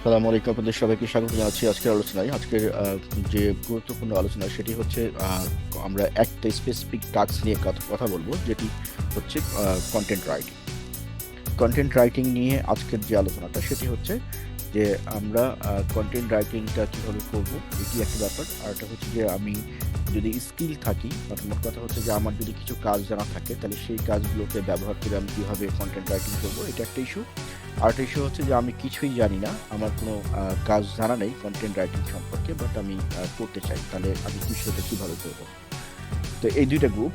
সালামু আলাইকুম, আপনাদের সবাইকে স্বাগত জানাচ্ছি আজকের আলোচনায়। আজকের যে গুরুত্বপূর্ণ আলোচনা সেটি হচ্ছে আমরা একটা স্পেসিফিক টাস্ক নিয়ে কথা বলবো, যেটি হচ্ছে কন্টেন্ট রাইটিং। কন্টেন্ট রাইটিং নিয়ে আজকের যে আলোচনাটা সেটি হচ্ছে যে আমরা কন্টেন্ট রাইটিংটা কীভাবে করবো, এটি একটা ব্যাপার। আর এটা হচ্ছে যে আমি যদি স্কিল থাকি, মোট কথা হচ্ছে যে আমার যদি কিছু কাজ জানা থাকে, তাহলে সেই কাজগুলোকে ব্যবহার করে আমি কীভাবে কন্টেন্ট রাইটিং করবো, এটা একটা ইস্যু। আর একটা ইস্যু হচ্ছে যে আমি কিছুই জানি না, আমার কোনো কাজ জানা নেই কন্টেন্ট রাইটিং সম্পর্কে, বাট আমি করতে চাই, তাহলে আমি বিষয়টা কীভাবে করবো। তো এই দুইটা গ্রুপ।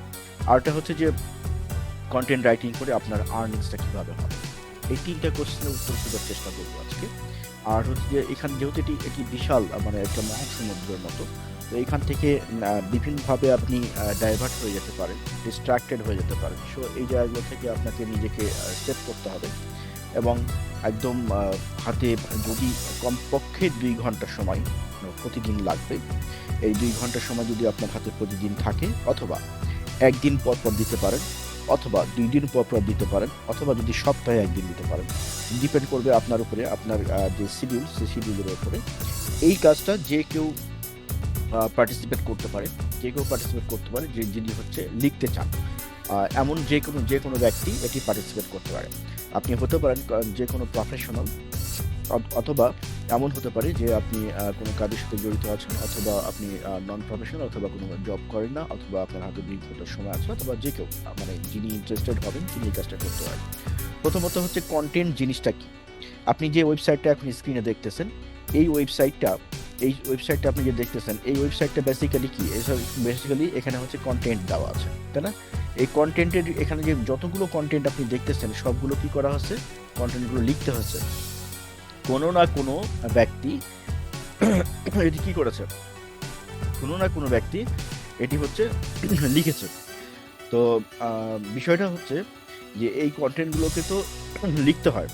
আরটা হচ্ছে যে কন্টেন্ট রাইটিং করে আপনার আর্নিংসটা কীভাবে হবে। এই তিনটা কোশ্চেনের উত্তর খোঁজার চেষ্টা করবো আজকে। আর হচ্ছে যে এখানে যেহেতু এটি একটি বিশাল মানে একটা মহাসমুদ্রের মতো, তো এইখান থেকে বিভিন্নভাবে আপনি ডাইভার্ট হয়ে যেতে পারেন, ডিস্ট্রাক্টেড হয়ে যেতে পারেন। সো এই জায়গাগুলো থেকে আপনাকে নিজেকে সেভ করতে হবে এবং একদম হাতে যদি কমপক্ষে 2 ঘন্টা সময় প্রতিদিন লাগবে, এই 2 ঘন্টা সময় যদি আপনার হাতে প্রতিদিন থাকে, অথবা একদিন পর পর দিতে পারেন, অথবা 2 দিন পর পর দিতে পারেন, অথবা যদি সপ্তাহে একদিন দিতে পারেন, ডিপেন্ড করবে আপনার উপরে, আপনার যে শিডিউল, সেই শিডিউলের উপরে। এই কাজটা যে কেউ পার্টিসিপেট করতে পারে, যিনি হচ্ছে লিখতে চান, এমন যে কোনো ব্যক্তি এটি পার্টিসিপেট করতে পারে। আপনি হতে পারেন যে কোনো প্রফেশনাল, অথবা এমন হতে পারে যে আপনি কোনো কাজের সাথে জড়িত আছেন, অথবা আপনি নন প্রফেশনাল, অথবা কোনো জব করেন না, অথবা আপনার হাতে 2 ঘন্টার সময় আছে, অথবা যে কেউ মানে যিনি ইন্টারেস্টেড হবেন তিনি এই কাজটা করতে পারেন। প্রথমত হচ্ছে কন্টেন্ট জিনিসটা কি। আপনি যে ওয়েবসাইটটা এখন স্ক্রিনে দেখতেছেন, এই ওয়েবসাইটটা আপনি যে দেখতেছেন, এই ওয়েবসাইটটা বেসিক্যালি কি, বেসিক্যালি এখানে হচ্ছে কন্টেন্ট দেওয়া আছে, তাই না? এই কন্টেন্টের এখানে যে যতগুলো কন্টেন্ট আপনি দেখতেছেন, সবগুলো কি করা হচ্ছে, কন্টেন্টগুলো লিখতে হচ্ছে। কোনো না কোনো ব্যক্তি এটি কি করেছে, কোনো না কোনো ব্যক্তি এটি হচ্ছে লিখেছে। তো বিষয়টা হচ্ছে যে এই কন্টেন্টগুলোকে তো লিখতে হয়,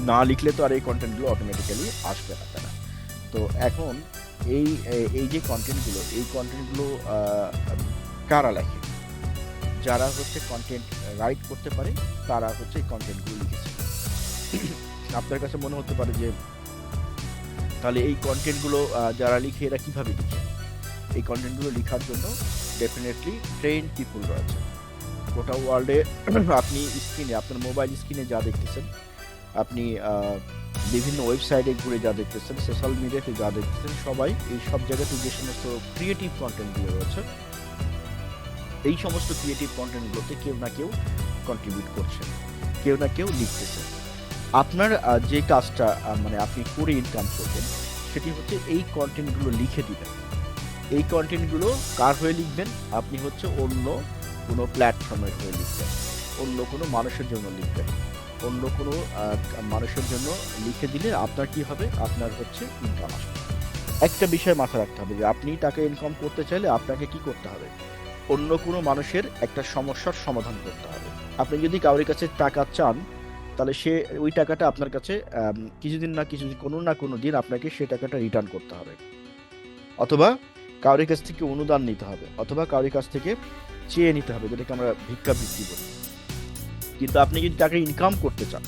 না লিখলে তো আর এই কন্টেন্টগুলো অটোমেটিক্যালি আসবে না, তাই না? তো এখন এই এই যে কন্টেন্টগুলো কারা লেখে? যারা হচ্ছে কন্টেন্ট রাইট করতে পারে, তারা হচ্ছে এই কন্টেন্টগুলো লিখেছে। আপনার কাছে মনে হতে পারে যে তাহলে এই কন্টেন্টগুলো যারা লিখে এরা কিভাবে লিখে? এই কন্টেন্টগুলো লেখার জন্য ডেফিনেটলি ট্রেন পিপুল রয়েছে গোটা ওয়ার্ল্ডে। আপনি স্ক্রিনে, আপনার মোবাইল স্ক্রিনে যা দেখতেছেন, আপনি বিভিন্ন ওয়েবসাইটে ঘুরে যা দেখতেছেন, সোশ্যাল মিডিয়াতে যা দেখতেছেন, সবাই এই সব জায়গাতে যে সমস্ত ক্রিয়েটিভ কন্টেন্টগুলো রয়েছে, এই সমস্ত ক্রিয়েটিভ কন্টেন্টগুলোতে কেউ না কেউ কন্ট্রিবিউট করছে, কেউ না কেউ লিখতেছে। আপনার যে কাজটা মানে আপনি করে ইনকাম করবেন, সেটি হচ্ছে এই কন্টেন্টগুলো লিখে দিবেন। এই কন্টেন্টগুলো কার হয়ে লিখবেন? আপনি হচ্ছে অন্য কোনো প্ল্যাটফর্মের হয়ে লিখবেন, অন্য কোনো মানুষের জন্য লিখবেন। অন্য কোনো মানুষের জন্য লিখে দিলে আপনার কি হবে? আপনার হচ্ছে ইনকাম আসবে। একটা বিষয় মাথায় রাখতে হবে যে আপনি টাকা ইনকাম করতে চাইলে আপনাকে কি করতে হবে? অন্য কোনো মানুষের একটা সমস্যার সমাধান করতে হবে। আপনি যদি কারোর কাছে টাকা চান, তাহলে সে ওই টাকাটা আপনার কাছে কিছুদিন না কিছুদিন, কোনো না কোনো দিন আপনাকে সে টাকাটা রিটার্ন করতে হবে, অথবা কারোর কাছ থেকে অনুদান নিতে হবে, অথবা কারোর কাছ থেকে চেয়ে নিতে হবে, যেটাকে আমরা ভিক্ষাবৃত্তি বলি। কিন্তু আপনি যদি টাকা ইনকাম করতে চান,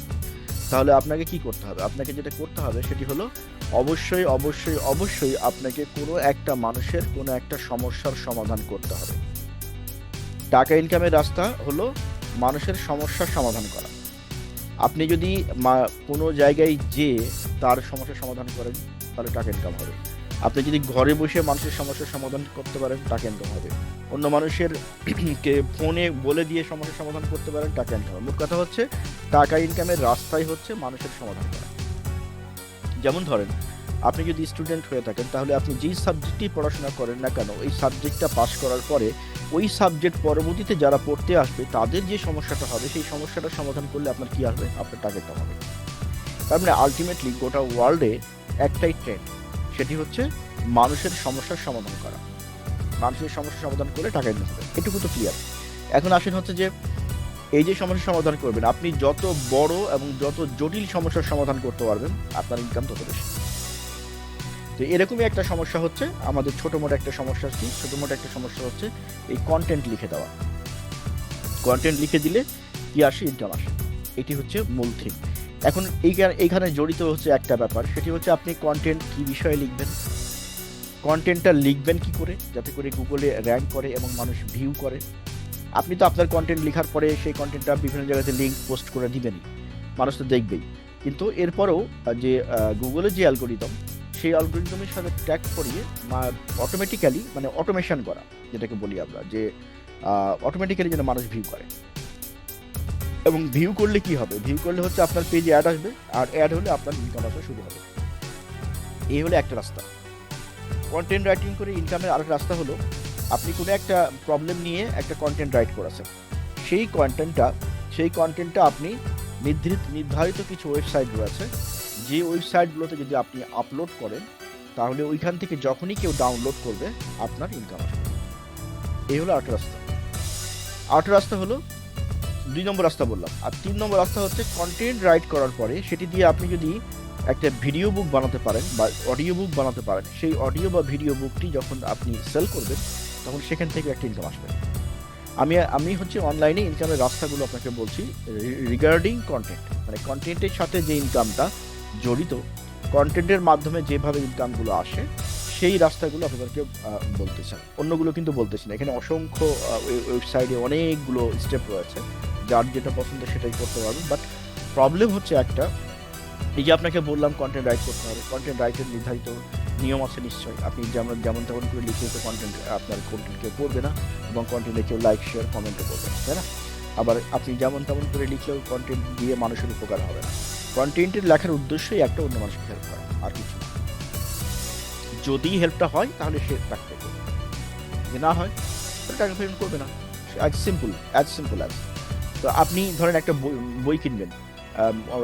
তাহলে আপনাকে কি করতে হবে? আপনাকে যেটা করতে হবে সেটি হলো অবশ্যই অবশ্যই অবশ্যই আপনাকে কোনো একটা মানুষের কোনো একটা সমস্যার সমাধান করতে হবে। টাকা ইনকামের রাস্তা হলো মানুষের সমস্যার সমাধান করা। আপনি যদি কোনো জায়গায় যেয়ে তার সমস্যার সমাধান করেন, তাহলে টাকা ইনকাম হবে। আপনি যদি ঘরে বসে মানুষের সমস্যার সমাধান করতে পারেন, টাকা ইনকাম হবে। অন্য মানুষের কে ফোনে বলে দিয়ে সমস্যার সমাধান করতে পারেন, টাকা ইনকাম হবে। মোট কথা হচ্ছে টাকা ইনকামের রাস্তাই হচ্ছে মানুষের সমাধান করা। যেমন ধরেন, আপনি যদি স্টুডেন্ট হয়ে থাকেন, তাহলে আপনি যেই সাবজেক্টেই পড়াশোনা করেন না কেন, ওই সাবজেক্টটা পাস করার পরে ওই সাবজেক্ট পরবর্তীতে যারা পড়তে আসবে, তাদের যে সমস্যাটা হবে, সেই সমস্যাটা সমাধান করলে আপনার কি আসবে? আপনার টাকা ইনকাম হবে। তার মানে আলটিমেটলি গোটা ওয়ার্ল্ডে একটাই ট্রেন্ড, সেটি হচ্ছে মানুষের সমস্যার সমাধান করা। মানুষের সমস্যার সমাধান করলে টাকা ইনকাম হবে, এটুকু তো ক্লিয়ার। এখন আসেন হচ্ছে যে এই যে সমস্যার সমাধান করবেন, আপনি যত বড় এবং যত জটিল সমস্যার সমাধান করতে পারবেন, আপনার ইনকাম তত বেশি। তো এরকমই একটা সমস্যা হচ্ছে আমাদের ছোটোমোটো একটা সমস্যা হচ্ছে এই কন্টেন্ট লিখে দেওয়া। কন্টেন্ট লিখে দিলে কি আসে? ইনকাম আসে। এটি হচ্ছে মূল থিম। এখন এইখানে জড়িত হচ্ছে একটা ব্যাপার, সেটি হচ্ছে আপনি কন্টেন্ট কি বিষয়ে লিখবেন, কন্টেন্টটা লিখবেন কি করে যাতে করে গুগলে র্যাঙ্ক করে এবং মানুষ ভিউ করে। আপনি তো আপনার কন্টেন্ট লেখার পরে সেই কন্টেন্টটা বিভিন্ন জায়গাতে লিঙ্ক পোস্ট করে দিবেনই, মানুষ তো দেখবেই, কিন্তু এরপরেও যে গুগলের যে অ্যালগোরিদম, সেই অ্যালগোরিদমের সাথে ট্যাগ করিয়ে অটোমেটিক্যালি, মানে অটোমেশন করা যেটাকে বলি আমরা, যে অটোমেটিক্যালি যেন মানুষ ভিউ করে। এবং ভিউ করলে কি হবে, ভিউ করলে হচ্ছে আপনার পেজে অ্যাড আসবে, আর অ্যাড হলে আপনার ইনকাম আসা শুরু হবে। এই হলো একটা রাস্তা। কন্টেন্ট রাইটিং করে ইনকামের আরেক রাস্তা হলো, আপনি কোনো একটা প্রবলেম নিয়ে একটা কন্টেন্ট রাইট করেছেন, সেই কন্টেন্টটা আপনি নির্ধারিত কিছু ওয়েবসাইট রয়েছে, যে ওয়েবসাইটগুলোতে যদি আপনি আপলোড করেন, তাহলে ওইখান থেকে যখনই কেউ ডাউনলোড করবে আপনার ইনকাম আসবে। এই হলো আরেকটা রাস্তা। আরেকটা রাস্তা হলো 2 নম্বর রাস্তা বললাম। আর 3 নম্বর রাস্তা হচ্ছে কন্টেন্ট রাইট করার পরে সেটি দিয়ে আপনি যদি একটা ভিডিও বুক বানাতে পারেন বা অডিও বুক বানাতে পারেন, সেই অডিও বা ভিডিও বুকটি যখন আপনি সেল করবেন, তখন সেখান থেকে একটা ইনকাম আসবে। আমি হচ্ছে অনলাইনে ইনকামের রাস্তাগুলো আপনাকে বলছি রিগার্ডিং কন্টেন্ট, মানে কন্টেন্টের সাথে যে ইনকামটা জড়িত, কন্টেন্টের মাধ্যমে যেভাবে ইনকামগুলো আসে, সেই রাস্তাগুলো আপনাদেরকে বলতে চাই। অন্যগুলো কিন্তু বলতেছি না। এখানে অসংখ্য ওয়েবসাইটে অনেকগুলো স্টেপ রয়েছে, যার যেটা পছন্দ সেটাই করতে পারবেন। বাট প্রবলেম হচ্ছে একটা, এই যে আপনাকে বললাম কন্টেন্ট রাইট করতে হবে, কন্টেন্ট রাইটের নির্ধারিত নিয়ম আছে নিশ্চয়ই। আপনি যেমন তেমন করে লিখে তো কন্টেন্ট, আপনার কন্টেন্ট কেউ পড়বে না, এবং কন্টেন্টে কেউ লাইক শেয়ার কমেন্টও করবে না, তাই না? আবার আপনি যেমন তেমন করে লিখলেও কন্টেন্ট দিয়ে মানুষের উপকার হবে না। কন্টেন্টের লেখার উদ্দেশ্যই একটা অন্য মানুষকে হেল্প করা, আর কিছু না। যদি হেল্পটা হয় তাহলে সে টাকা পে করবে, যে না হয় তাহলে টাকা পেমেন্ট করবে না। As simple as. তো আপনি ধরেন একটা বই কিনবেন,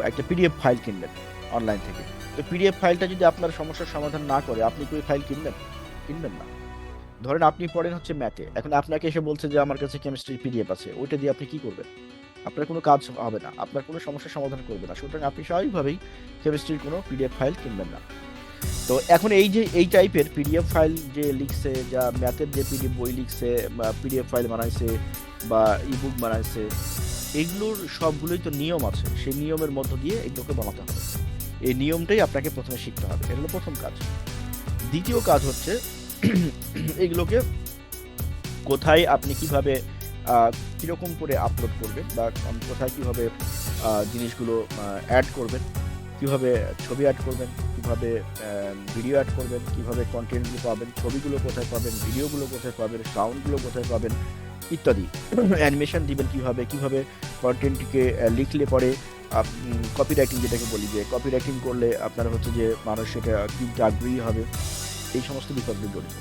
একটা পিডিএফ ফাইল কিনবেন অনলাইন থেকে। তো পিডিএফ ফাইলটা যদি আপনার সমস্যার সমাধান না করে, আপনি কি ওই ফাইল কিনবেন না। ধরেন আপনি পড়েন হচ্ছে ম্যাথে, এখন আপনাকে এসে বলছে যে আমার কাছে কেমিস্ট্রি পিডিএফ আছে, ওইটা দিয়ে আপনি কি করবেন? আপনার কোনো কাজ হবে না, আপনার কোনো সমস্যার সমাধান করবে না। সুতরাং আপনি স্বাভাবিকভাবেই কেমিস্ট্রির কোনো পিডিএফ ফাইল কিনবেন না। তো এখন এই যে এই টাইপের পিডিএফ ফাইল যে লিখছে, যা ম্যাথের যে পিডিএফ বই লিখছে বা পিডিএফ ফাইল বানাইছে বা ইবুক বানাইছে, এগুলোর সবগুলোই তো নিয়ম আছে, সেই নিয়মের মধ্য দিয়ে এগুলোকে বানাতে হবে। এই নিয়মটাই আপনাকে প্রথমে শিখতে হবে, এটা হলো প্রথম কাজ। দ্বিতীয় কাজ হচ্ছে এগুলোকে কোথায় আপনি কিভাবে কিরকম করে আপলোড করবেন, বা কোথায় কিভাবে জিনিসগুলো অ্যাড করবেন, কিভাবে ছবি অ্যাড করবেন, কিভাবে ভিডিও অ্যাড করবেন, কিভাবে কন্টেন্টগুলো পাবেন, ছবিগুলো কোথায় পাবেন, ভিডিওগুলো কোথায় পাবেন, সাউন্ডগুলো কোথায় পাবেন ইত্যাদি। অ্যানিমেশন দিবেন কিভাবে কন্টেন্টটিকে লিখলে পরে কপি রাইটিং যেটাকে বলি, যে কপি রাইটিং করলে আপনার হচ্ছে যে মানুষ সেটা কিনতে আগ্রহী হবে, এই সমস্ত বিষয়গুলো জড়িত।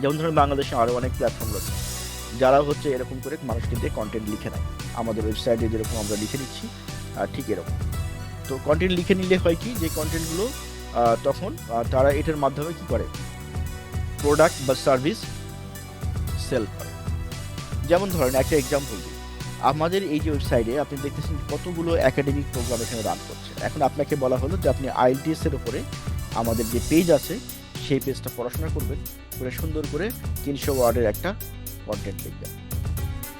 যেমন ধরুন বাংলাদেশে আরও অনেক প্ল্যাটফর্ম রয়েছে যারা হচ্ছে এরকম করে মানুষকে দিয়ে কন্টেন্ট লিখে নেয়, আমাদের ওয়েবসাইটে যেরকম আমরা লিখে নিচ্ছি ঠিক এরকম। তো কন্টেন্ট লিখে নিলে হয় কি, যে কন্টেন্টগুলো তখন তারা এটার মাধ্যমে কি করে, প্রোডাক্ট বা সার্ভিস সেল করে। যেমন ধরেন একটা এক্সাম্পল দিই, আমাদের এই যে ওয়েবসাইটে আপনি দেখতেছেন কতগুলো একাডেমিক প্রোগ্রাম এখানে রান করছে। এখন আপনাকে বলা হলো যে আপনি আইএলটিএস এর উপরে আমাদের যে পেজ আছে, সেই পেজটা পড়াশোনা করবেন, করে সুন্দর করে 300 ওয়ার্ডের একটা কন্টেন্ট লিখবেন।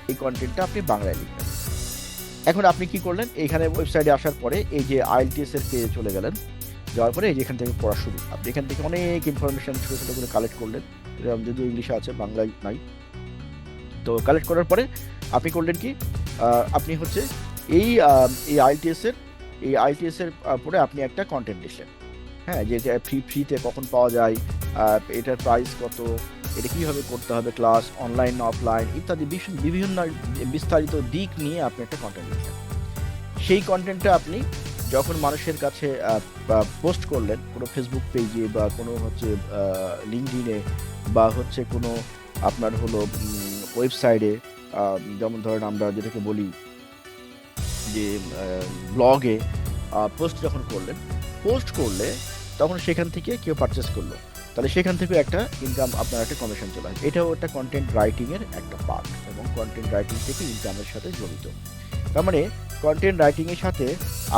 এই কন্টেন্টটা আপনি বাংলায় লিখবেন। এখন আপনি কি করলেন, এইখানে ওয়েবসাইটে আসার পরে এই যে আইএলটিএস এর পেজে চলে গেলেন, যাওয়ার পরে এই যে এখান থেকে পড়া শুরু, আপনি এখান থেকে অনেক ইনফরমেশন ছোটো ছোটো করে কালেক্ট করলেন, যদিও ইংলিশে আছে, বাংলায় নাই। তো কালেক্ট করার পরে আপনি করলেন কি, আপনি হচ্ছে এই আইএলটিএস এর পরে আপনি একটা কন্টেন্ট লিখলেন, হ্যাঁ, যে ফ্রিতে কখন পাওয়া যায়, এটার প্রাইস কত, এটা কীভাবে করতে হবে, ক্লাস অনলাইন অফলাইন ইত্যাদি বিভিন্ন বিস্তারিত দিক নিয়ে আপনি একটা কন্টেন্ট লিখলেন। সেই কন্টেন্টটা আপনি যখন মানুষের কাছে পোস্ট করলেন, কোনো ফেসবুক পেজে বা কোনো হচ্ছে লিঙ্কডিনে বা হচ্ছে কোনো আপনার হলো ওয়েবসাইটে, যেমন ধরেন আমরা যেটাকে বলি যে ব্লগে পোস্ট যখন পোস্ট করলে তখন সেখান থেকে কেউ পারচেস করলো, তাহলে সেখান থেকে একটা ইনকাম, আপনার একটা কমিশন চলে আসবে। এটাও একটা কন্টেন্ট রাইটিংয়ের একটা পার্ট, এবং কন্টেন্ট রাইটিং থেকে ইনকামের সাথে জড়িত। তার মানে কন্টেন্ট রাইটিংয়ের সাথে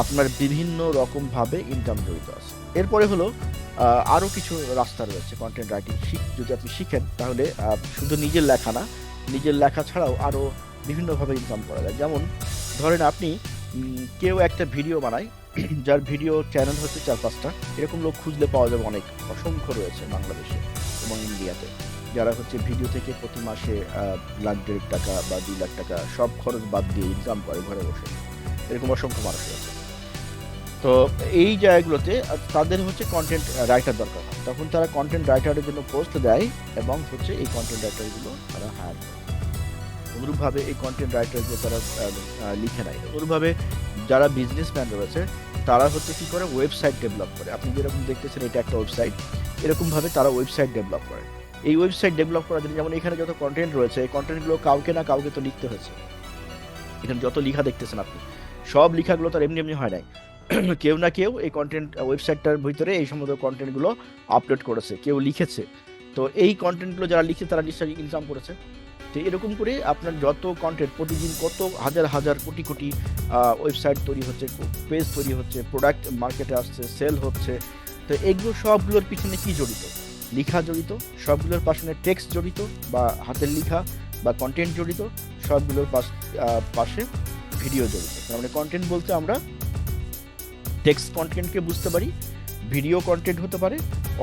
আপনার বিভিন্ন রকমভাবে ইনকাম জড়িত আছে। এরপরে হলো আরও কিছু রাস্তা রয়েছে কন্টেন্ট রাইটিং যদি আপনি শিখেন, তাহলে শুধু নিজের লেখা না, নিজের লেখা ছাড়াও আরও বিভিন্নভাবে ইনকাম করা যায়। যেমন ধরেন আপনি কেউ একটা ভিডিও বানায়, যার ভিডিও চ্যানেল হচ্ছে 4-5টা, এরকম লোক খুঁজলে পাওয়া যাবে অনেক, অসংখ্য রয়েছে বাংলাদেশে এবং ইন্ডিয়াতে, যারা হচ্ছে ভিডিও থেকে প্রতি মাসে লাখ 1.5 টাকা বা 2 লাখ টাকা সব খরচ বাদ দিয়ে ইনকাম করে ঘরে বসে। এরকম অসংখ্য মানুষ আছে। তো এই জায়গাগুলোতে তাদের হচ্ছে কন্টেন্ট রাইটার দরকার হয়, তখন তারা কন্টেন্ট রাইটারের জন্য পোস্ট দেয় এবং হচ্ছে এই কন্টেন্ট রাইটারগুলো তারা হায়ার করে। অনুরূপভাবে এই কন্টেন্ট রাইটারগুলো তারা লিখে নেয়। অনুরূপভাবে যারা বিজনেসম্যান রয়েছে তারা হচ্ছে কি করে, ওয়েবসাইট ডেভেলপ করে। আপনি যেরকম দেখতেছেন এটা একটা ওয়েবসাইট, এরকমভাবে তারা ওয়েবসাইট ডেভেলপ করে। এই ওয়েবসাইট ডেভেলপ করার জন্য যেমন এখানে যত কন্টেন্ট রয়েছে, এই কন্টেন্টগুলো কাউকে না কাউকে তো লিখতে হয়েছে। এখানে যত লেখা দেখতেছেন আপনি, সব লেখাগুলো তার এমনি এমনি হয় নাই। কেউ না কেউ এই কন্টেন্ট ওয়েবসাইটটার ভিতরে এই সমস্ত কন্টেন্টগুলো আপলোড করেছে, কেউ লিখেছে। তো এই কন্টেন্টগুলো যারা লিখছে তারা নিশ্চয়ই ইনকাম করেছে। তো এরকম করে আপনার যত কন্টেন্ট, প্রতিদিন কত হাজার হাজার কোটি কোটি ওয়েবসাইট তৈরি হচ্ছে, পেজ তৈরি হচ্ছে, প্রোডাক্ট মার্কেটে আসছে, সেল হচ্ছে। তো এগুলো সবগুলোর পিছনে কি জড়িত? লেখা জড়িত, সবগুলোর পাশে টেক্সট জড়িত বা হাতের লেখা বা কন্টেন্ট জড়িত, সবগুলোর পাশে ভিডিও জড়িত। তার মানে কন্টেন্ট বলতে আমরা টেক্সট কন্টেন্টকে বুঝতে পারি, ভিডিও কন্টেন্ট হতে পারে,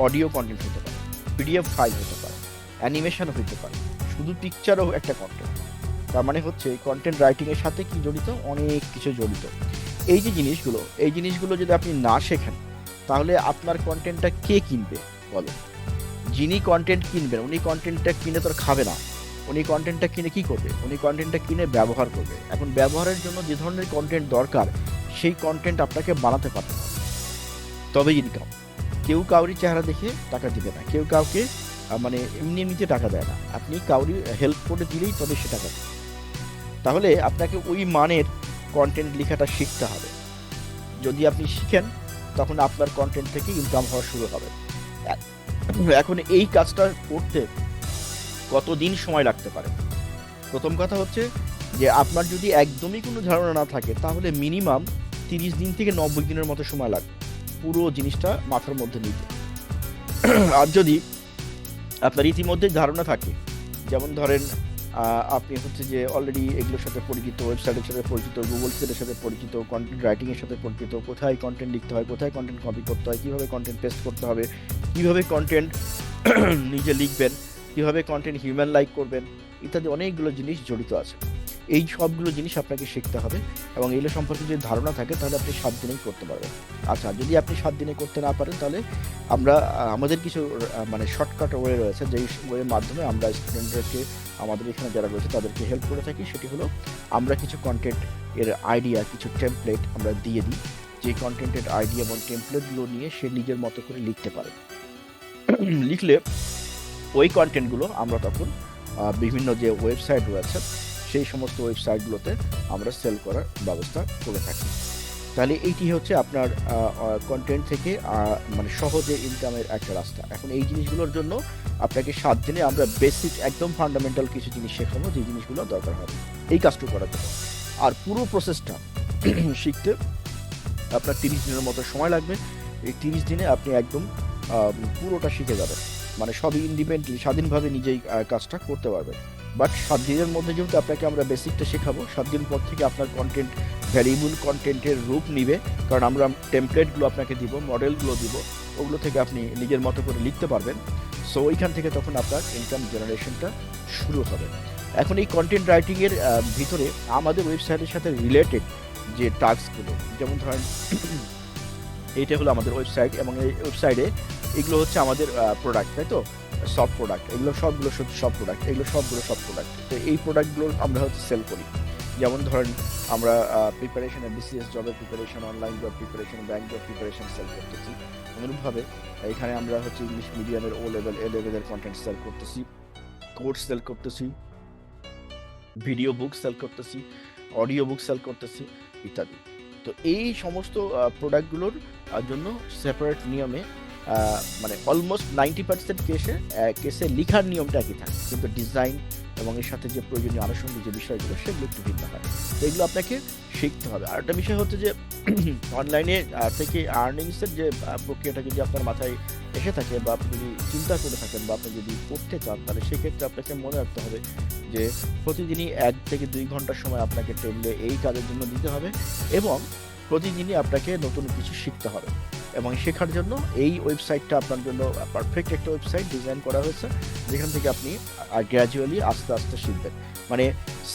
অডিও কন্টেন্ট হতে পারে, পিডিএফ ফাইল হতে পারে, অ্যানিমেশন হতে পারে, শুধু পিকচারও একটা কন্টেন্ট। তার মানে হচ্ছে কন্টেন্ট রাইটিংয়ের সাথে কি জড়িত? অনেক কিছু জড়িত। এই যে জিনিসগুলো, এই জিনিসগুলো যদি আপনি না শেখেন তাহলে আপনার কন্টেন্টটা কে কিনবে বলো? যিনি কন্টেন্ট কিনবেন উনি কন্টেন্টটা কিনে তো আর খাবে না, উনি কন্টেন্টটা কিনে কি করবে? উনি কন্টেন্টটা কিনে ব্যবহার করবে। এখন ব্যবহারের জন্য যে ধরনের কন্টেন্ট দরকার সেই কন্টেন্ট আপনাকে বানাতে পারতে হবে, তবেই ইনকাম। কেউ কাউরি চেহারা দেখে টাকা দিবে না, কেউ কাউকে মানে এমনি এমনিতে টাকা দেয় না, আপনি কাউরি হেল্প করে দিলেই তবে সে টাকা দেয়। তাহলে আপনাকে ওই মানের কন্টেন্ট লেখাটা শিখতে হবে। যদি আপনি শিখেন তখন আপনার কন্টেন্ট থেকে ইনকাম হওয়া শুরু হবে। এখন এই কাজটা করতে কতদিন সময় লাগতে পারে? প্রথম কথা হচ্ছে যে আপনার যদি একদমই কোনো ধারণা না থাকে তাহলে মিনিমাম 30 দিন থেকে 90 দিনের মতো সময় লাগবে পুরো জিনিসটা মাথার মধ্যে নিতে। আর যদি আপনার ইতিমধ্যে ধারণা থাকে, যেমন ধরেন আপনি হচ্ছে যে অলরেডি এগুলোর সাথে পরিচিত, ওয়েবসাইটের সাথে পরিচিত, গুগল সেটের সাথে পরিচিত, কন্টেন্ট রাইটিংয়ের সাথে পরিচিত, কোথায় কন্টেন্ট লিখতে হয়, কোথায় কন্টেন্ট কপি করতে হয়, কীভাবে কন্টেন্ট পেস্ট করতে হবে, কীভাবে কন্টেন্ট নিজে লিখবেন, কীভাবে কন্টেন্ট হিউম্যান লাইক করবেন, ইত্যাদি অনেকগুলো জিনিস জড়িত আছে। এই সবগুলো জিনিস আপনাকে শিখতে হবে এবং এগুলো সম্পর্কে যদি ধারণা থাকে তাহলে আপনি 7 দিনেই করতে পারবেন। আচ্ছা, যদি আপনি 7 দিনে করতে না পারেন তাহলে আমরা আমাদের কিছু মানে শর্টকাট ওয়ে রয়েছে, যেই ওয়ের মাধ্যমে আমরা স্টুডেন্টদেরকে, আমাদের এখানে যারা রয়েছে তাদেরকে হেল্প করে থাকি। সেটি হলো আমরা কিছু কন্টেন্ট এর আইডিয়া, কিছু টেমপ্লেট আমরা দিয়ে দিই, যে কন্টেন্টের আইডিয়া এবং টেমপ্লেটগুলো নিয়ে সে নিজের মতো করে লিখতে পারে। লিখলে ওই কন্টেন্টগুলো আমরা তখন বিভিন্ন যে ওয়েবসাইট রয়েছে সেই সমস্ত ওয়েবসাইটগুলোতে আমরা সেল করার ব্যবস্থা করে থাকি। তাহলে এইটি হচ্ছে আপনার কন্টেন্ট থেকে মানে সহজে ইনকামের একটা রাস্তা। এখন এই জিনিসগুলোর জন্য আপনাকে 7 দিনে আমরা বেসিক একদম ফান্ডামেন্টাল কিছু জিনিস শেখাবো, যে জিনিসগুলো দরকার হবে এই কাজটা করার জন্য। আর পুরো প্রসেসটা শিখতে আপনার 30 দিনের মতো সময় লাগবে। এই 30 দিনে আপনি একদম পুরোটা শিখে যাবেন, মানে সবই ইন্ডিপেন্ডেন্টলি স্বাধীনভাবে নিজেই কাজটা করতে পারবেন। বাট 7 দিনের মধ্যে যেহেতু আপনাকে আমরা বেসিকটা শেখাবো, 7 দিন পর থেকে আপনার কন্টেন্ট ভ্যারিয়েবল কন্টেন্টের রূপ নিবে, কারণ আমরা টেমপ্লেটগুলো আপনাকে দিব, মডেলগুলো দিব, ওগুলো থেকে আপনি নিজের মতো করে লিখতে পারবেন। সো ওইখান থেকে তখন আপনার ইনকাম জেনারেশনটা শুরু হবে। এখন এই কন্টেন্ট রাইটিংয়ের ভিতরে আমাদের ওয়েবসাইটের সাথে রিলেটেড যে টাস্কগুলো, যেমন ধরেন এইটা হলো আমাদের ওয়েবসাইট এবং এই ওয়েবসাইটে এগুলো হচ্ছে আমাদের প্রোডাক্ট, তাই তো, সব প্রোডাক্ট, এগুলো সবগুলো সব প্রোডাক্ট, এগুলো সবগুলো সব প্রোডাক্ট। তো এই প্রোডাক্টগুলো আমরা হচ্ছে সেল করি। যেমন ধরেন আমরা প্রিপারেশন, বিসিএস জবের preparation, online job preparation, bank job preparation sell করতেছি। অনুরূপভাবে এখানে আমরা হচ্ছে ইংলিশ মিডিয়ামের ও লেভেল, এ লেভেলের কন্টেন্ট সেল করতেছি, কোর্স সেল করতেছি, ভিডিও বুক সেল করতেছি, অডিও বুক সেল করতেছি ইত্যাদি। তো এই সমস্ত প্রোডাক্টগুলোর জন্য সেপারেট নিয়মে মানে অলমোস্ট 90% কেসে লেখার নিয়মটা একই থাকে, কিন্তু ডিজাইন এবং এর সাথে যে প্রয়োজনীয় আনুষঙ্গিক যে বিষয়গুলো সেগুলো একটু ভিন্ন হয়। তো এগুলো আপনাকে শিখতে হবে। আর একটা বিষয় হচ্ছে যে অনলাইনে থেকে আর্নিংসের যে প্রক্রিয়াটা যদি আপনার মাথায় এসে থাকে বা আপনি যদি চিন্তা করে থাকেন বা আপনি যদি করতে চান, তাহলে সেক্ষেত্রে আপনাকে মনে রাখতে হবে যে প্রতিদিনই 1 থেকে 2 ঘন্টার সময় আপনাকে টেবিলে এই কাজের জন্য দিতে হবে এবং প্রতিদিনই আপনাকে নতুন কিছু শিখতে হবে, এবং শেখার জন্য এই ওয়েবসাইটটা আপনার জন্য পারফেক্ট একটা ওয়েবসাইট ডিজাইন করা হয়েছে, যেখান থেকে আপনি গ্র্যাজুয়ালি আস্তে আস্তে শিখবেন। মানে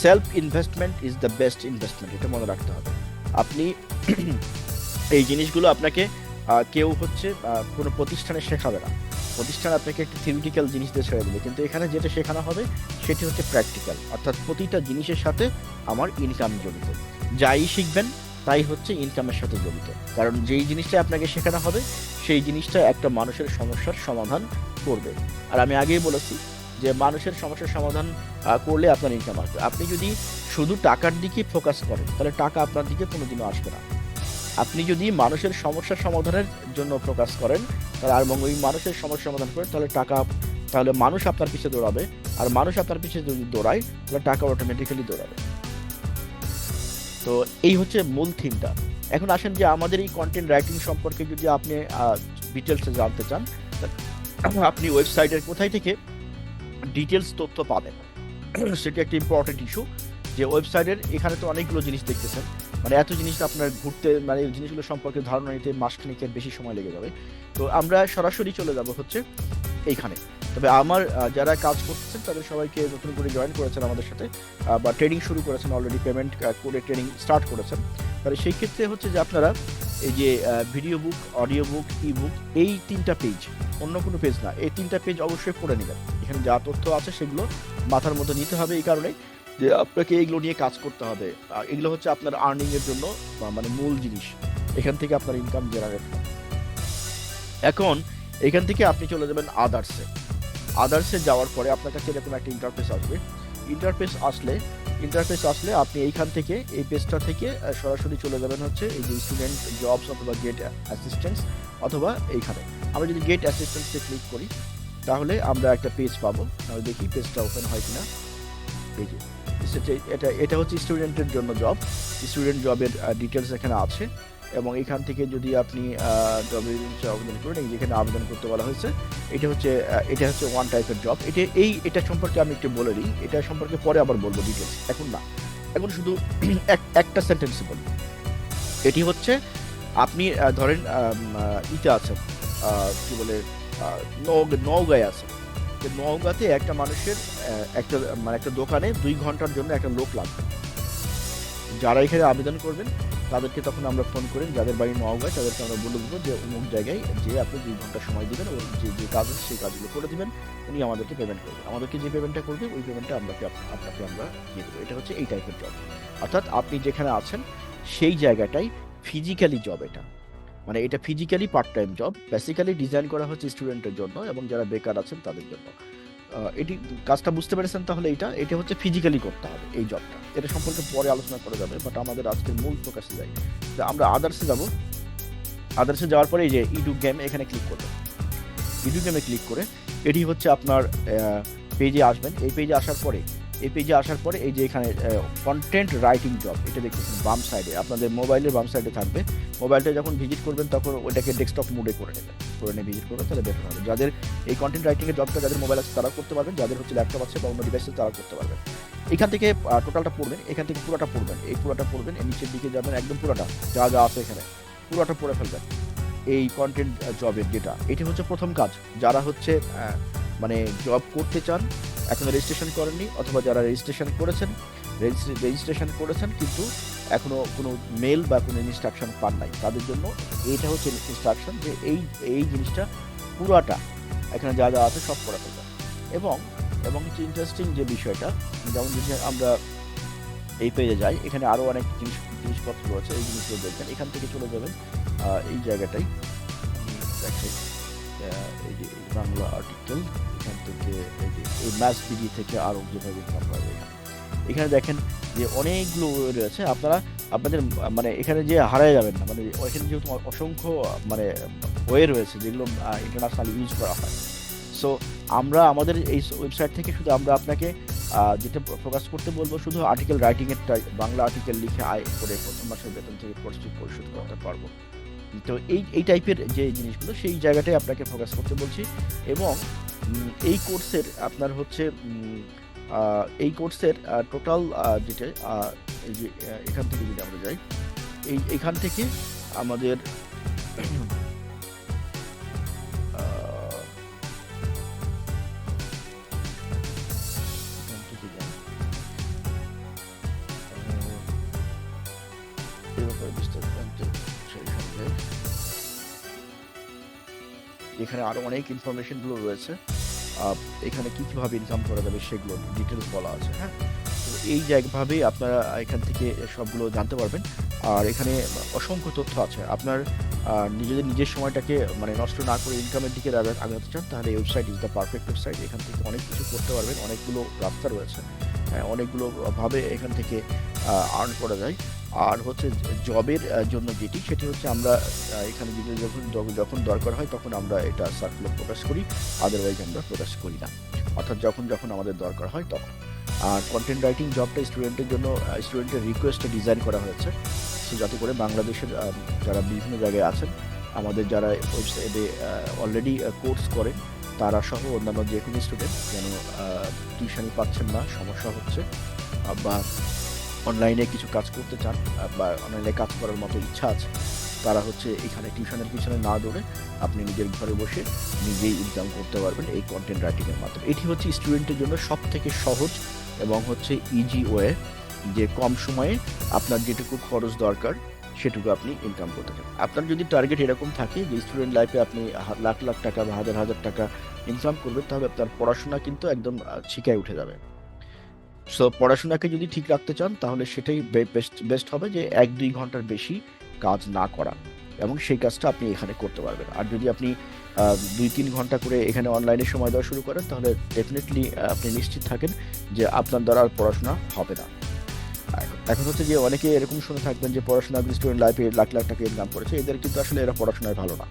self investment is the best investment, এটা মনে রাখতে হবে। আপনি এই জিনিসগুলো আপনাকে কেউ হচ্ছে কোনো প্রতিষ্ঠানে শেখাবে না। প্রতিষ্ঠান আপনাকে একটা থিওরিটিক্যাল জিনিস দিয়ে ছেড়ে দেবে, কিন্তু এখানে যেটা শেখানো হবে সেটি হচ্ছে প্র্যাকটিক্যাল, অর্থাৎ প্রতিটা জিনিসের সাথে আমার ইনকাম জড়িত। যাই শিখবেন তাই হচ্ছে ইনকামের সাথে জড়িত, কারণ যেই জিনিসটা আপনাকে শেখানো হবে সেই জিনিসটা একটা মানুষের সমস্যার সমাধান করবে। আর আমি আগেই বলেছি যে মানুষের সমস্যার সমাধান করলে আপনার ইনকাম আসবে। আপনি যদি শুধু টাকার দিকে ফোকাস করেন তাহলে টাকা আপনার দিকে কোনোদিনও আসবে না। আপনি যদি মানুষের সমস্যার সমাধানের জন্য ফোকাস করেন তাহলে, আর ওই মানুষের সমস্যার সমাধান করেন তাহলে মানুষ আপনার পিছিয়ে দৌড়াবে, আর মানুষ আপনার পিছিয়ে যদি দৌড়ায় তাহলে টাকা অটোমেটিক্যালি দৌড়াবে। তো এই হচ্ছে মূল থিমটা। এখন আসেন যে আমাদের এই কন্টেন্ট রাইটিং সম্পর্কে যদি আপনি ডিটেলসে জানতে চান, আপনি ওয়েবসাইটের কোথায় থেকে ডিটেলস তথ্য পাবেন সেটি একটা ইম্পর্টেন্ট ইস্যু। যে ওয়েবসাইটের এখানে তো অনেকগুলো জিনিস দেখতেছেন, মানে এত জিনিসটা আপনার ঘুরতে, মানে এই জিনিসগুলো সম্পর্কে ধারণা নিতে মাসখানেকের বেশি সময় লেগে যাবে। তো আমরা সরাসরি চলে যাব হচ্ছে এইখানে। তবে আমার যারা কাজ করতেছেন তাদের সবাইকে নতুন করে জয়েন করেছেন আমাদের সাথে, বা ট্রেনিং শুরু করেছেন, অলরেডি পেমেন্ট করে ট্রেনিং স্টার্ট করেছেন, তাহলে সেই ক্ষেত্রে হচ্ছে যে আপনারা এই যে ভিডিও বুক, অডিও বুক, ই বুক, এই 3টা পেজ, অন্য কোনো পেজ না, এই 3টা পেজ অবশ্যই পড়ে নেবেন। এখানে যা তথ্য আছে সেগুলো মাথার মধ্যে নিতে হবে, এই কারণে যে আপনাকে এইগুলো নিয়ে কাজ করতে হবে। এগুলো হচ্ছে আপনার আর্নিং এর জন্য মানে মূল জিনিস, এখান থেকে আপনার ইনকাম জেনারেট হয়। এখন এখান থেকে আপনি চলে যাবেন আদার্সে যাওয়ার পরে আপনার কাছে এরকম একটা ইন্টারফেস আসবে। ইন্টারফেস আসলে আপনি এইখান থেকে, এই পেজটা থেকে সরাসরি চলে যাবেন হচ্ছে এই যে স্টুডেন্ট জবস অথবা গেট অ্যাসিস্ট্যান্স, অথবা এইখানে আমরা যদি গেট অ্যাসিস্ট্যান্সে ক্লিক করি তাহলে আমরা একটা পেজ পাবো। তাহলে দেখি পেজটা ওপেন হয় কিনা। এই যে এটা হচ্ছে স্টুডেন্টের জন্য জব, স্টুডেন্ট জবের ডিটেলস এখানে আছে, এবং এখান থেকে যদি আপনি জবের আবেদন করেন, যেখানে আবেদন করতে বলা হয়েছে, এটা হচ্ছে ওয়ান টাইপের জব। এটা সম্পর্কে আমি একটু বলে দিই, এটা সম্পর্কে পরে আবার বলবো ডিটেলস, এখন না, এখন শুধু একটা সেন্টেন্সে বলি। এটি হচ্ছে আপনি ধরেন ইতে আছেন, কি বলে, নওগাঁয় আছে, নওগাঁতে একটা মানুষের একটা দোকানে 2 ঘন্টার জন্য একটা লোক লাগবে। যারা এখানে আবেদন করবেন তাদেরকে তখন আমরা ফোন করেন, যাদের বাড়ি নওগাঁয় তাদেরকে আমরা বলে দেবো যে অমুক জায়গায় যে আপনি 2 ঘন্টা সময় দিবেন, ওর যে কাজ আছে সেই কাজগুলো করে দিবেন, উনি আমাদেরকে পেমেন্ট করবেন। আমাদেরকে যে পেমেন্টটা করবে ওই পেমেন্টটা আপনাকে আমরা দিয়ে দেবো। এটা হচ্ছে এই টাইপের জব, অর্থাৎ আপনি যেখানে আছেন সেই জায়গাটাই ফিজিক্যালি জব। মানে এটা physically part time job, basically design করা হচ্ছে স্টুডেন্টের জন্য এবং যারা বেকার আছেন তাদের জন্য। এটি কাজটা বুঝতে পেরেছেন? তাহলে এটা হচ্ছে ফিজিক্যালি করতে হবে এই জবটা, এটা সম্পর্কে পরে আলোচনা করা যাবে, বাট আমাদের আজকের মূল ফোকাসে যাই। আমরা আদার্সে যাব। আদার্সে যাওয়ার পরে এই যে ইডু গেম, এখানে ক্লিক করবেন। ইডু গেমে ক্লিক করে এটি হচ্ছে আপনার পেজে আসবেন। এই পেজে আসার পরে এই যে এখানে কন্টেন্ট রাইটিং জব, এটা দেখতেছেন বাম সাইডে, আপনাদের মোবাইলের বাম সাইডে থাকবে। মোবাইলটা যখন ভিজিট করবেন তখন ওটাকে ডেস্কটপ মোডে করে নিয়ে ভিজিট করবেন, তাহলে বেটার হবে। যাদের এই কন্টেন্ট রাইটিং এর জবটা, যাদের মোবাইল আছে তারা করতে পারবেন, যাদের হচ্ছে ল্যাপটপ আছে বা অন্য ডিভাইস আছে তারা করতে পারবেন। এখান থেকে টোটালটা পড়বেন, এখান থেকে পুরোটা পড়বেন, নিচের দিকে যাবেন, একদম পুরোটা যা আছে এখানে পুরোটা পড়ে ফেলবেন। এই কন্টেন্ট জবের যেটা, এটি হচ্ছে প্রথম কাজ। যারা হচ্ছে মানে জব করতে চান, এখনো রেজিস্ট্রেশন করেননি, অথবা যারা রেজিস্ট্রেশন করেছেন কিন্তু এখনো কোনো মেল বা কোনো ইনস্ট্রাকশন পান নাই, তাদের জন্য এইটা হচ্ছে ইনস্ট্রাকশন যে এই জিনিসটা পুরাটা এখানে যা আছে সব পড়া ফেলবে। এবং হচ্ছে ইন্টারেস্টিং যে বিষয়টা, যেমন যদি আমরা এই পেজে যাই, এখানে আরও অনেক জিনিসপত্র রয়েছে, এই জিনিসগুলো দেখবেন। এখান থেকে চলে যাবেন এই জায়গাটাই, এই যে বাংলা আর্টিকেল, এখান থেকে এই ম্যাথ বিডি থেকে আরও যেভাবে এখানে দেখেন যে অনেকগুলো রয়েছে। আপনাদের মানে এখানে যে হারায় যাবেন না, মানে এখানে যেহেতু অসংখ্য মানে ওয়ে রয়েছে যেগুলো ইন্টারন্যাশনাল ইউজ করা হয়। সো আমরা আমাদের এই ওয়েবসাইট থেকে শুধু আমরা আপনাকে যেটা ফোকাস করতে বলবো, শুধু আর্টিকেল রাইটিংয়েরটা, বাংলা আর্টিকেল লিখে আয় করে প্রথম মাসের বেতন থেকে পরিশোধ করতে পারবো। তো এই টাইপের যে জিনিসগুলো, সেই জায়গাটাই আপনাকে ফোকাস করতে বলছি। এবং এই কোর্সের আপনার হচ্ছে টোটাল যেটা, এই যে এখান থেকে যদি আমরা যাই, এখান থেকে আমাদের এখান থেকে যান, এ ব্যাপারে বিস্তারিত জানতে সেইখানে যাই। এখানে আরো অনেক ইনফরমেশন গুলো রয়েছে, এখানে কিভাবে ইনকাম করা যাবে সেগুলো ডিটেলস বলা আছে। হ্যাঁ, তো এই জায়গাভাবেই আপনারা এখান থেকে সবগুলো জানতে পারবেন। আর এখানে অসংখ্য তথ্য আছে। আপনার নিজের সময়টাকে মানে নষ্ট না করে ইনকামের দিকে আগাতে চান, তাহলে এই website is the perfect website. এখান থেকে অনেক কিছু করতে পারবেন, অনেকগুলো রাস্তা রয়েছে, অনেকগুলো ভাবে এখান থেকে আর্ন করা যায়। আর হচ্ছে জবের জন্য সেটি হচ্ছে আমরা এখানে যখন দরকার হয় তখন আমরা এটা সার্কুলার প্রকাশ করি, আদারওয়াইজ আমরা প্রকাশ করি না, অর্থাৎ যখন আমাদের দরকার হয় তখন। আর কন্টেন্ট রাইটিং জবটা স্টুডেন্টের জন্য স্টুডেন্টের রিকোয়েস্টে ডিজাইন করা হয়েছে, সো যাতে করে বাংলাদেশের যারা বিভিন্ন জায়গায় আছেন, আমাদের যারা ওয়েবসাইটে অলরেডি কোর্স করেন তারা সহ অন্যান্য যে কোনো স্টুডেন্ট যেন টিউশনি পাচ্ছেন না, সমস্যা হচ্ছে, বা অনলাইনে কিছু কাজ করতে চান বা অনলাইনে কাজ করার মতো ইচ্ছা আছে, তারা হচ্ছে এখানে টিউশনের পিছনে না দৌড়ে আপনি নিজের ঘরে বসে নিজেই ইনকাম করতে পারবেন এই কন্টেন্ট রাইটিংয়ের মাধ্যমে। এটি হচ্ছে স্টুডেন্টের জন্য সব থেকে সহজ এবং হচ্ছে ইজি ওয়ে, যে কম সময়ে আপনার যেটুকু খরচ দরকার সেটুকু আপনি ইনকাম করতে পারেন। আপনার যদি টার্গেট এরকম থাকে যে স্টুডেন্ট লাইফে আপনি লাখ লাখ টাকা বা হাজার হাজার টাকা ইনকাম করবেন, তাহলে আপনার পড়াশোনা কিন্তু একদম ছিকায় উঠে যাবে। সো পড়াশোনাকে যদি ঠিক রাখতে চান তাহলে সেটাই বেস্ট হবে যে 1-2 ঘন্টার বেশি কাজ না করা, এবং সেই কাজটা আপনি এখানে করতে পারবেন। আর যদি আপনি 2-3 ঘন্টা করে এখানে অনলাইনে সময় দেওয়া শুরু করেন, তাহলে ডেফিনেটলি আপনি নিশ্চিত থাকেন যে আপনার দ্বারা আর পড়াশোনা হবে না। এখন হচ্ছে যে অনেকে এরকম শুনে থাকবেন যে পড়াশোনা স্টুডেন্ট লাইফে লাখ লাখ টাকা ইনকাম করেছে, এদের কিন্তু আসলে এরা পড়াশোনায় ভালো না,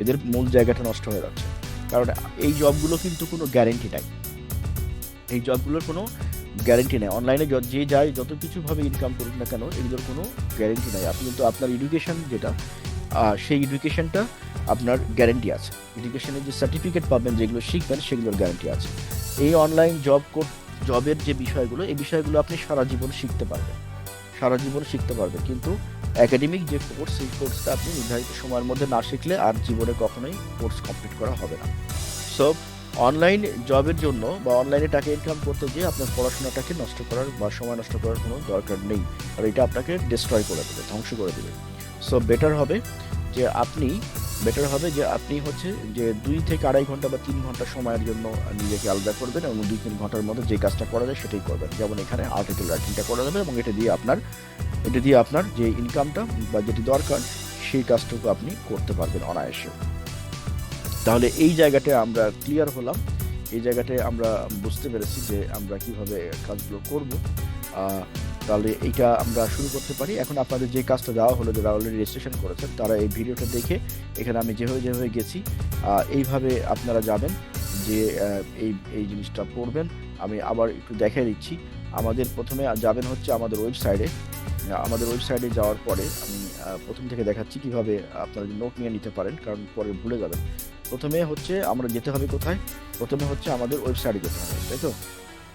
এদের মূল জায়গাটা নষ্ট হয়ে যাচ্ছে। কারণ এই জবগুলো কিন্তু কোনো গ্যারেন্টি নাই, এই জবগুলোর কোনো গ্যারেন্টি নেই। অনলাইনে যে যায় যত কিছুভাবে ইনকাম করুক না কেন, এগুলোর কোনো গ্যারেন্টি নাই। আপনি কিন্তু আপনার এডুকেশন যেটা, সেই এডুকেশনটা আপনার গ্যারেন্টি আছে, এডুকেশনের যে সার্টিফিকেট পাবেন, যেগুলো শিখবেন সেগুলোর গ্যারেন্টি আছে। এই অনলাইন জবের যে বিষয়গুলো, এই বিষয়গুলো আপনি সারা জীবন শিখতে পারবেন, কিন্তু একাডেমিক যে কোর্স, সেই কোর্সটা আপনি নির্ধারিত সময়ের মধ্যে না শিখলে আর জীবনে কখনোই কোর্স কমপ্লিট করা হবে না। সো অনলাইন জবের জন্য বা অনলাইনে টাকা ইনকাম করতে গিয়ে আপনার পড়াশোনাটাকে নষ্ট করার বা সময় নষ্ট করার কোনো দরকার নেই, আর এটা আপনাকে ডিস্ট্রয় করে দেবে, ধ্বংস করে দেবে। সো বেটার হবে যে আপনি হচ্ছে যে 2 থেকে 2.5 ঘন্টা বা 3 ঘন্টা সময়ের জন্য নিজেকে আলাদা করবেন, এবং 2-3 ঘন্টার মধ্যে যে কাজটা করা যায় সেটাই করবেন। যেমন এখানে আর্টিকেল রাইটিংটা করা যাবে, এবং এটা দিয়ে আপনার যে ইনকামটা বা যেটি দরকার সেই কাজটুকু আপনি করতে পারবেন অনায়াসে। তাহলে এই জায়গাটায় আমরা ক্লিয়ার হলাম, এই জায়গাটায় আমরা বুঝতে পেরেছি যে আমরা কিভাবে কাজগুলো করব। তাহলে এইটা আমরা শুরু করতে পারি। এখন আপনাদের যে কাজটা দেওয়া হলো, যারা অলরেডি রেজিস্ট্রেশন করেছেন তারা এই ভিডিওটা দেখে এখানে আমি যেভাবে গেছি এইভাবে আপনারা যাবেন, যে এই জিনিসটা পড়বেন। আমি আবার একটু দেখাই দিচ্ছি। আমাদের প্রথমে যাবেন হচ্ছে আমাদের ওয়েবসাইটে যাওয়ার পরে আমি প্রথম থেকে দেখাচ্ছি কিভাবে আপনারা নোট নিয়ে নিতে পারেন, কারণ পরে ভুলে যাবেন। প্রথমে হচ্ছে আমরা যেতে হবে কোথায়, প্রথমে হচ্ছে আমাদের ওয়েবসাইটে যেতে হবে, তাই তো।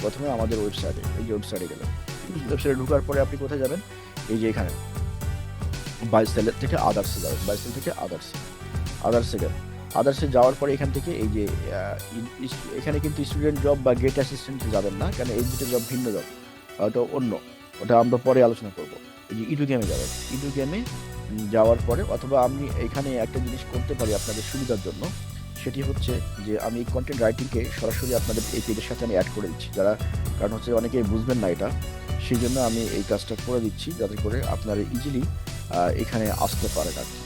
প্রথমে আমাদের ওয়েবসাইটে, এই যে ওয়েবসাইটে গেলেন, ওয়েবসাইটে ঢোকার পরে আপনি কোথায় যাবেন, এই যে এখানে বাইসেলের থেকে আদার্সে যাবেন, বাইসেল থেকে আদার্সে গেলেন। আদার্সে যাওয়ার পরে এখান থেকে এই যে এখানে কিন্তু স্টুডেন্ট জব বা গেট অ্যাসিস্ট্যান্টে যাবেন না, কারণ এই দুটো জব ভিন্ন জব, ওটা অন্য, ওটা আমরা পরে আলোচনা করবো। এই যে ইডুগেমে যাবেন, ইডুগেমে যাওয়ার পরে, অথবা আমি এখানে একটা জিনিস করতে পারি আপনাদের সুবিধার জন্য, সেটি হচ্ছে যে আমি কন্টেন্ট রাইটিংকে সরাসরি আপনাদের এই পেজের সাথে আমি অ্যাড করে দিচ্ছি, কারণ হচ্ছে অনেকেই বুঝবেন না এটা, সেই জন্য আমি এই কাজটা করে দিচ্ছি যাতে করে আপনারা ইজিলি এখানে আসতে পারেন আর কি।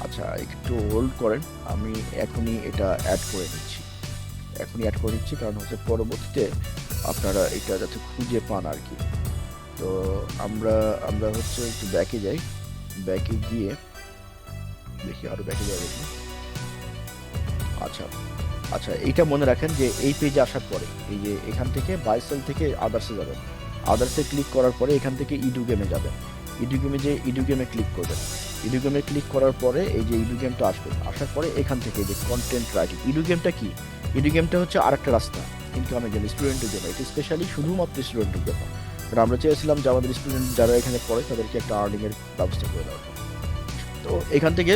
আচ্ছা, একটু হোল্ড করেন, আমি এখনই এটা অ্যাড করে নিচ্ছি, কারণ হচ্ছে পরবর্তীতে আপনারা এটা যাতে খুঁজে পান আর কি। তো আমরা হচ্ছে একটু ব্যাকে যাই, ব্যাকে গিয়ে দেখি আরো ব্যাকে যাই দেখি। আচ্ছা, এইটা মনে রাখেন যে এই পেজে আসার পরে এই যে এখান থেকে বাইসেল থেকে আদার্সে যাবেন, আদার্সে ক্লিক করার পরে এখান থেকে ইডুগেমে যাবেন, ইডুগেমে ক্লিক করবেন, ইডুগেমে ক্লিক করার পরে এই যে ইডুগেমটা আসবে, আসার পরে এখান থেকে যে কন্টেন্ট রাইটিং, ইডুগেমটা কি, ইডুগেমটা হচ্ছে আরেকটা রাস্তা ইনকামের জন্য, স্টুডেন্টের জন্য, এটা স্পেশালি শুধুমাত্র স্টুডেন্টের জন্য। কারণ আমরা চেয়েছিলাম যে আমাদের স্টুডেন্ট যারা এখানে পড়ে তাদেরকে একটা আর্নিংয়ের ব্যবস্থা করে দেওয়ার জন্য। তো এখান থেকে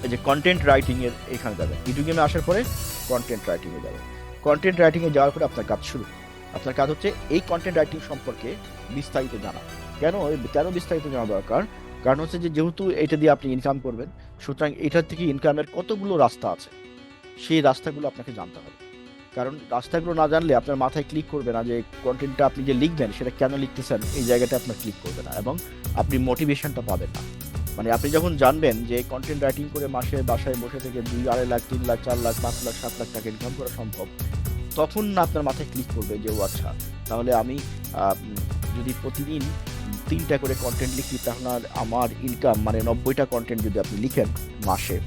এই যে কন্টেন্ট রাইটিংয়ের এখানে যাবে, ভিডিও গেমে আসার পরে কন্টেন্ট রাইটিংয়ে যাবে। কন্টেন্ট রাইটিংয়ে যাওয়ার পরে আপনার কাজ শুরু। আপনার কাজ হচ্ছে এই কন্টেন্ট রাইটিং সম্পর্কে বিস্তারিত জানা। কেন কেন বিস্তারিত জানা দরকার? কারণ হচ্ছে যে যেহেতু এটা দিয়ে আপনি ইনকাম করবেন, সুতরাং এটার থেকে ইনকামের কতগুলো রাস্তা আছে সেই রাস্তাগুলো আপনাকে জানতে হবে। কারণ রাস্তাগুলো না জানলে আপনার মাথায় ক্লিক করবে না যে কন্টেন্টটা আপনি যে লিখবেন সেটা কেন লিখতেছেন, এই জায়গাটা আপনার ক্লিক করবে না এবং আপনি মোটিভেশনটা পাবেন না। মানে আপনি যখন জানবেন যে কন্টেন্ট রাইটিং করে মাসে বাসায় বসে থেকে 2-2.5 লাখ, 3 লাখ, 4 লাখ, 5 লাখ, 7 লাখ টাকা ইনকাম করা সম্ভব, তখন না আপনার মাথায় ক্লিক করবে যে ও আচ্ছা, তাহলে আমি যদি প্রতিদিন 3টা করে কন্টেন্ট লিখি তাহলে আমার ইনকাম মানে 90টা কন্টেন্ট যদি আপনি লিখেন মাসে,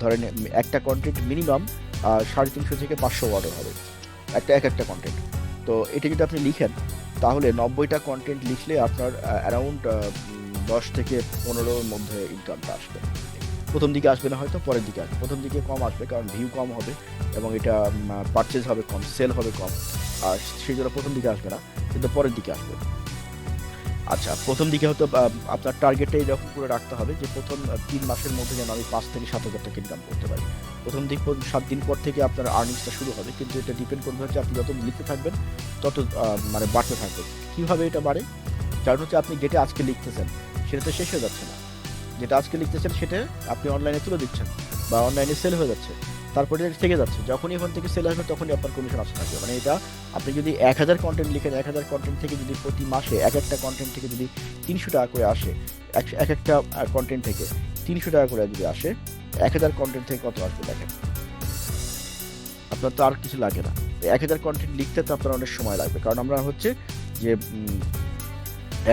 ধরেন একটা কন্টেন্ট মিনিমাম 350 থেকে 500 ওয়ার্ডের হবে একটা কন্টেন্ট। তো এটা যদি আপনি লিখেন তাহলে 90টা কন্টেন্ট লিখলে আপনার অ্যারাউন্ড 10 থেকে 15-র মধ্যে ইনকামটা আসবে। প্রথম দিকে আসবে না, হয়তো পরের দিকে আসবে। প্রথম দিকে কম আসবে কারণ ভিউ কম হবে এবং এটা পারচেজ হবে কম, সেল হবে কম, আর সেই জন্য প্রথম দিকে আসবে না, কিন্তু পরের দিকে আসবে। আচ্ছা, প্রথম দিকে হয়তো আপনার টার্গেটটা এরকম করে রাখতে হবে যে প্রথম 3 মাসের মধ্যে যেন আমি 5 থেকে 7 হাজার টাকা ইনকাম করতে পারি। প্রথম 7 দিন পর থেকে আপনার আর্নিংসটা শুরু হবে, কিন্তু এটা ডিপেন্ড করবে হচ্ছে আপনি যত লিখতে থাকবেন তত মানে বাড়তে থাকবে। কীভাবে এটা বাড়ে? কারণ হচ্ছে আপনি যেটা আজকে লিখতেছেন সেটা তো শেষ হয়ে যাচ্ছে না। যেটা আজকে লিখতেছেন সেটা আপনি অনলাইনে তুলে দিচ্ছেন বা অনলাইনে সেল হয়ে যাচ্ছে, তারপরে এটা থেকে যাচ্ছে। যখনই এখান থেকে সেল আসবে তখনই আপনার কমিশন আসতে থাকবে। মানে এটা আপনি যদি 1000 কন্টেন্ট লিখেন, 1000 কন্টেন্ট থেকে যদি প্রতি মাসে এক একটা কন্টেন্ট থেকে যদি 300 টাকা করে আসে, এক একটা কন্টেন্ট থেকে 300 টাকা করে যদি আসে, 1000 কন্টেন্ট থেকে কত আসবে দেখেন। আপনার তো আর কিছু লাগে না। 1000 কন্টেন্ট লিখতে তো আপনার অনেক সময় লাগবে, কারণ আমরা হচ্ছে যে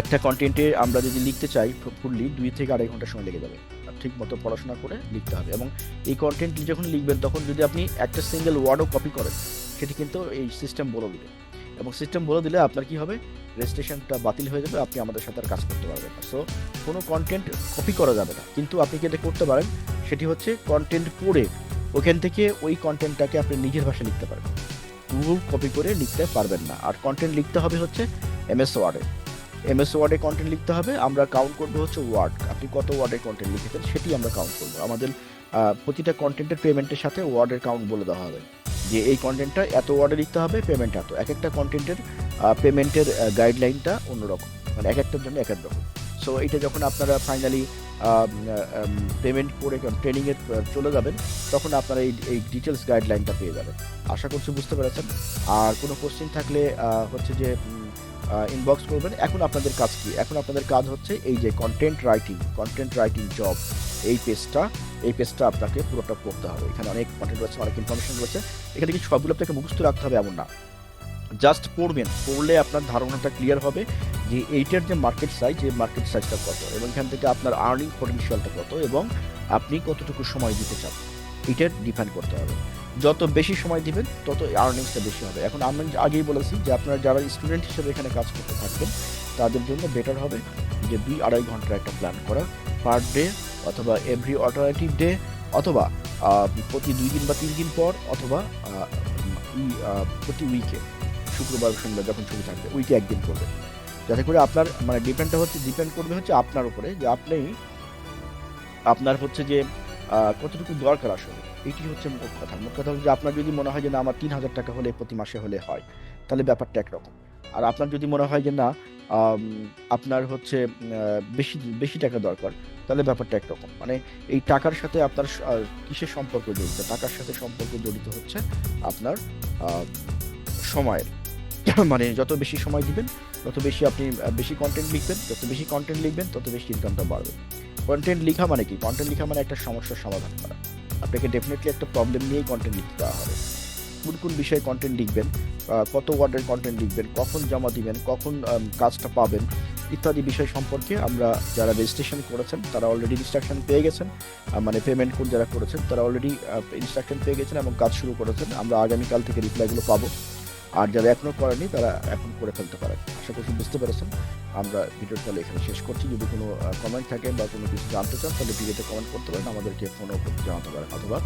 একটা কন্টেন্টে আমরা যদি লিখতে চাই ফুললি 2 থেকে 2.5 ঘন্টা সময় লেগে যাবে। ঠিক মতো পড়াশোনা করে লিখতে হবে এবং এই কন্টেন্ট যখন লিখবেন তখন যদি আপনি একটা সিঙ্গেল ওয়ার্ডও কপি করেন সেটি কিন্তু এই সিস্টেম বলে দিবে, এবং সিস্টেম বলে দিলে আপনার কি হবে, রেজিস্ট্রেশনটা বাতিল হয়ে যাবে, আপনি আমাদের সাথে আর কাজ করতে পারবেন না। সো কোনো কন্টেন্ট কপি করা যাবে না, কিন্তু আপনি যেটা করতে পারেন সেটি হচ্ছে কন্টেন্ট পড়ে ওখান থেকে ওই কন্টেন্টটাকে আপনি নিজের ভাষায় লিখতে পারবেন। গুগল কপি করে লিখতে পারবেন না। আর কন্টেন্ট লিখতে হবে হচ্ছে এমএস ওয়ার্ডে। এমএস ওয়ার্ডে কন্টেন্ট লিখতে হবে, আমরা কাউন্ট করবো হচ্ছে ওয়ার্ড, আপনি কত ওয়ার্ডের কন্টেন্ট লিখেছেন সেটি আমরা কাউন্ট করবো। আমাদের প্রতিটা কন্টেন্টের পেমেন্টের সাথে ওয়ার্ডের কাউন্ট বলে দেওয়া হবে যে এই কন্টেন্টটা এত ওয়ার্ডে লিখতে হবে, পেমেন্ট এত। এক একটা কন্টেন্টের পেমেন্টের গাইডলাইনটা অন্যরকম, মানে এক একটার জন্য এক এক রকম। সো এটা যখন আপনারা ফাইনালি পেমেন্ট করে ট্রেনিংয়ে চলে যাবেন তখন আপনারা এই ডিটেলস গাইডলাইনটা পেয়ে যাবেন। আশা করছি বুঝতে পেরেছেন। আর কোনো কোশ্চেন থাকলে হচ্ছে যে ইনবক্স করবেন। এখন আপনাদের কাজ কি? এখন আপনাদের কাজ হচ্ছে এই যে কন্টেন্ট রাইটিং জব, এই পেজটা আপনাকে পুরোটা পড়তে হবে। এখানে অনেক কন্টেন্ট রয়েছে, অনেক ইনফরমেশন রয়েছে। এখানে কি সবগুলো আপনাকে মুখস্থ রাখতে হবে এমন না, জাস্ট পড়বেন, পড়লে আপনার ধারণাটা ক্লিয়ার হবে যে এইটার যে মার্কেট সাইজ, এই মার্কেট সাইজটা কত এবং এখান থেকে আপনার আর্নিং পটেনশিয়ালটা কত এবং আপনি কতটুকু সময় দিতে চান, এটা ডিফাইন করতে হবে। যত বেশি সময় দিবেন তত আর্নিংসটা বেশি হবে। এখন আমি আগেই বলেছি যে আপনারা যারা স্টুডেন্ট হিসেবে এখানে কাজ করতে থাকবেন তাদের জন্য বেটার হবে যে 2-2.5 ঘন্টার একটা প্ল্যান করা, পার ডে অথবা এভরি অল্টারনেটিভ ডে, অথবা প্রতি 2 দিন বা 3 দিন পর, অথবা প্রতি উইকে, শুক্রবার শনিবার যখন ছুটি থাকবে উইকে একদিন করবে, যাতে করে আপনার মানে ডিপেন্ড করবে হচ্ছে আপনার উপরে যে আপনি আপনার হচ্ছে যে কতটুকু দরকার আসলে। এটি হচ্ছে মোট কথা। মোট কথা হচ্ছে যে আপনার যদি মনে হয় যে না আমার 3000 টাকা হলে প্রতি মাসে হলে হয়, তাহলে ব্যাপারটা একরকম। আর আপনার যদি মনে হয় যে না আপনার হচ্ছে বেশি টাকা দরকার, তাহলে ব্যাপারটা একরকম। মানে এই টাকার সাথে আপনার কিসের সম্পর্ক জড়িত? টাকার সাথে সম্পর্ক জড়িত হচ্ছে আপনার সময়ের। মানে যত বেশি সময় দিবেন তত বেশি আপনি বেশি কন্টেন্ট লিখবেন, যত বেশি কন্টেন্ট লিখবেন তত বেশি ইনকামটা বাড়বে। কন্টেন্ট লিখা মানে কি? কন্টেন্ট লিখা মানে একটা সমস্যার সমাধান করা। আপনাকে ডেফিনেটলি একটা প্রবলেম নিয়েই কন্টেন্ট লিখতে দেওয়া হবে। কোন বিষয়ে কন্টেন্ট লিখবেন, কত ওয়ার্ডের কন্টেন্ট লিখবেন, কখন জমা দিবেন, কখন কাজটা পাবেন, ইত্যাদি বিষয় সম্পর্কে আমরা যারা রেজিস্ট্রেশন করেছেন তারা অলরেডি ইনস্ট্রাকশন পেয়ে গেছেন। মানে পেমেন্ট কোড যারা করেছেন তারা অলরেডি ইনস্ট্রাকশন পেয়ে গেছেন এবং কাজ শুরু করেছেন। আমরা আগামীকাল থেকে রিপ্লাইগুলো পাবো। আর যারা এখনও করেনি তারা এখন করে ফেলতে পারেন। আশা করছি বুঝতে পেরেছেন। আমরা ভিডিওর তাহলে এখানে শেষ করছি। যদি কোনো কমেন্ট থাকে বা কোনো কিছু জানতে চান তাহলে ভিডিওতে কমেন্ট করতে পারেন, আমাদেরকে ফোনও করতে জানাতে পারেন, অথবা